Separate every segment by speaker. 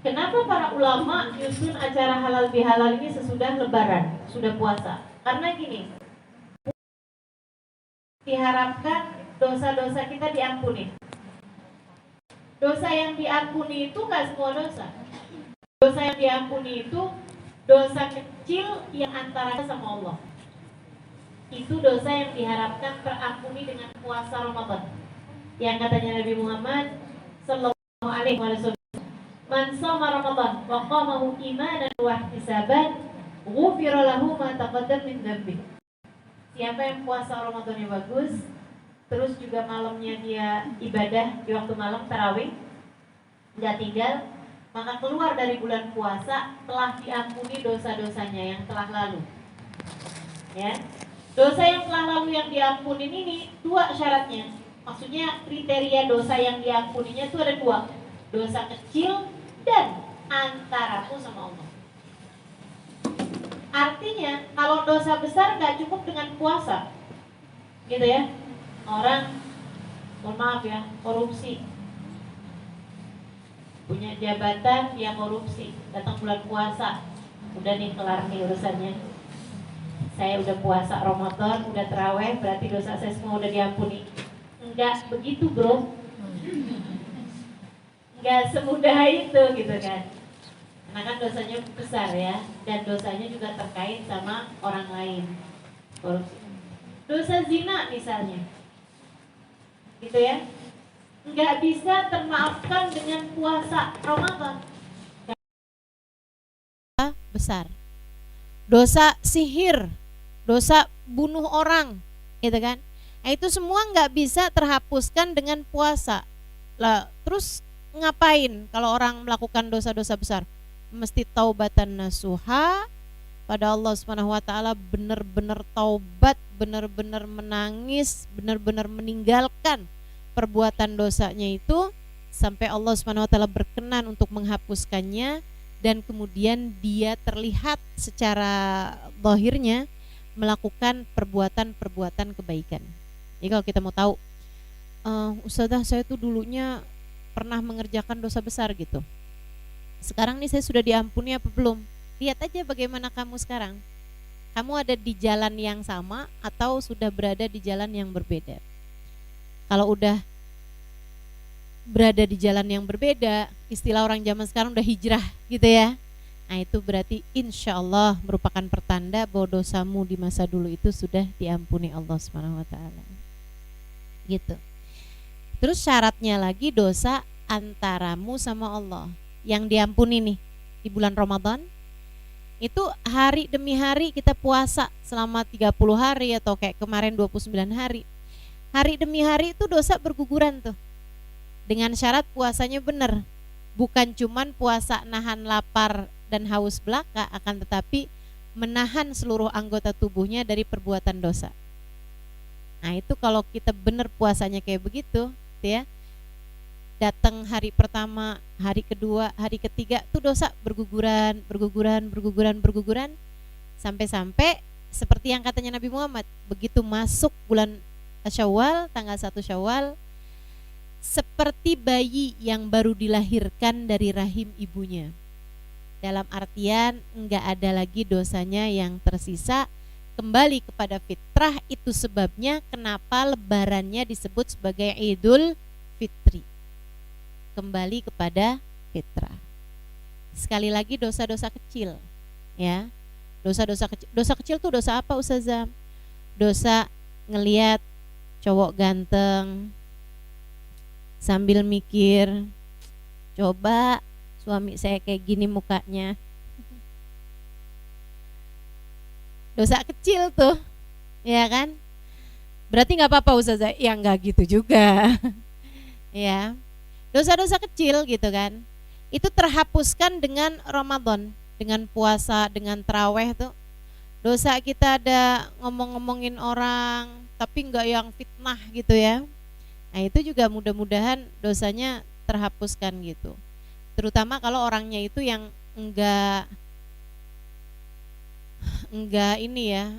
Speaker 1: Kenapa para ulama nyusun acara halal bihalal ini sesudah lebaran, sudah puasa? Karena gini, diharapkan dosa-dosa kita diampuni. Dosa yang diampuni itu nggak semua dosa. Dosa yang diampuni itu dosa kecil yang antara sama Allah. Itu dosa yang diharapkan terampuni dengan puasa Ramadan. Yang katanya Nabi Muhammad sallallahu alaihi wasallam, "Man shoma Ramadan wa qamahu imanan wa ihtisaban, ghufira lahu ma taqaddama min dhanbi." Siapa yang puasa Ramadannya bagus, terus juga malamnya dia ibadah di waktu malam tarawih, nggak tinggal, maka keluar dari bulan puasa telah diampuni dosa-dosanya yang telah lalu. Ya, dosa yang telah lalu yang diampuni ini dua syaratnya. Maksudnya kriteria dosa yang diampuninya itu ada dua, dosa kecil dan antaraku sama Allah. Artinya kalau dosa besar nggak cukup dengan puasa, gitu ya. Orang, mohon maaf ya, korupsi, punya jabatan yang korupsi, datang bulan puasa, udah nih kelar nih urusannya. Saya udah puasa Ramadan, udah terawih, berarti dosa saya semua udah diampuni. Enggak begitu bro, enggak semudah itu gitu kan. Karena kan dosanya besar ya, dan dosanya juga terkait sama orang lain. Korupsi, dosa zina misalnya, gitu ya, nggak bisa termaafkan dengan puasa Ramadan. Besar. Dosa sihir, dosa bunuh orang, gitu kan. Nah, itu semua nggak bisa terhapuskan dengan puasa. Lah, terus ngapain kalau orang melakukan dosa-dosa besar? Mesti taubatan nasuha pada Allah Subhanahu wa taala, benar-benar taubat, benar-benar menangis, benar-benar meninggalkan perbuatan dosanya itu sampai Allah Subhanahu wa taala berkenan untuk menghapuskannya, dan kemudian dia terlihat secara zahirnya melakukan perbuatan-perbuatan kebaikan. Jadi kalau kita mau tahu, Ustazah saya tuh dulunya pernah mengerjakan dosa besar gitu, sekarang nih saya sudah diampuni apa belum? Lihat aja bagaimana kamu sekarang. Kamu ada di jalan yang sama atau sudah berada di jalan yang berbeda? Kalau udah berada di jalan yang berbeda, istilah orang zaman sekarang udah hijrah gitu ya. Nah itu berarti insya Allah merupakan pertanda bahwa dosamu di masa dulu itu sudah diampuni Allah Subhanahu wa taala. Gitu. Terus syaratnya lagi dosa antaramu sama Allah yang diampuni nih di bulan Ramadan. Itu hari demi hari kita puasa selama 30 hari atau kayak kemarin 29 hari. Hari demi hari itu dosa berguguran tuh. Dengan syarat puasanya benar. Bukan cuman puasa nahan lapar dan haus belaka, akan tetapi menahan seluruh anggota tubuhnya dari perbuatan dosa. Nah itu kalau kita benar puasanya kayak begitu, ya, datang hari pertama, hari kedua, hari ketiga tuh dosa berguguran, sampai-sampai seperti yang katanya Nabi Muhammad, begitu masuk bulan Syawal, tanggal 1 Syawal, seperti bayi yang baru dilahirkan dari rahim ibunya. Dalam artian enggak ada lagi dosanya yang tersisa, kembali kepada fitrah. Itu sebabnya kenapa lebarannya disebut sebagai Idul Fitri, kembali kepada fitrah. Sekali lagi dosa-dosa kecil, ya. Dosa kecil tuh dosa apa Ustazah? Dosa ngelihat cowok ganteng sambil mikir, coba suami saya kayak gini mukanya. Dosa kecil tuh, ya kan? Berarti nggak apa-apa Ustazah? Ya nggak gitu juga, ya. Dosa-dosa kecil gitu kan, itu terhapuskan dengan Ramadan, dengan puasa, dengan taraweh tuh. Dosa kita ada ngomong-ngomongin orang tapi nggak yang fitnah gitu ya. Nah itu juga mudah-mudahan dosanya terhapuskan gitu. Terutama kalau orangnya itu yang enggak ini ya,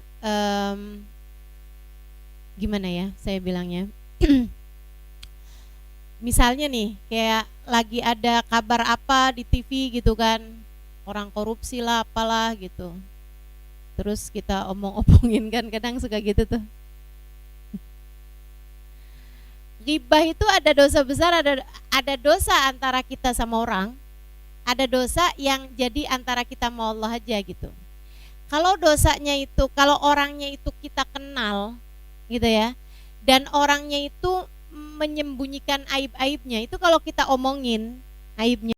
Speaker 1: gimana ya saya bilangnya. Misalnya nih kayak lagi ada kabar apa di TV gitu kan, orang korupsi lah apalah gitu, terus kita omong-omongin kan, kadang suka gitu tuh. Ghibah itu ada dosa besar, ada dosa antara kita sama orang, ada dosa yang jadi antara kita sama Allah aja gitu. Kalau dosanya itu, kalau orangnya itu kita kenal gitu ya, dan orangnya itu menyembunyikan aib-aibnya, itu kalau kita omongin aibnya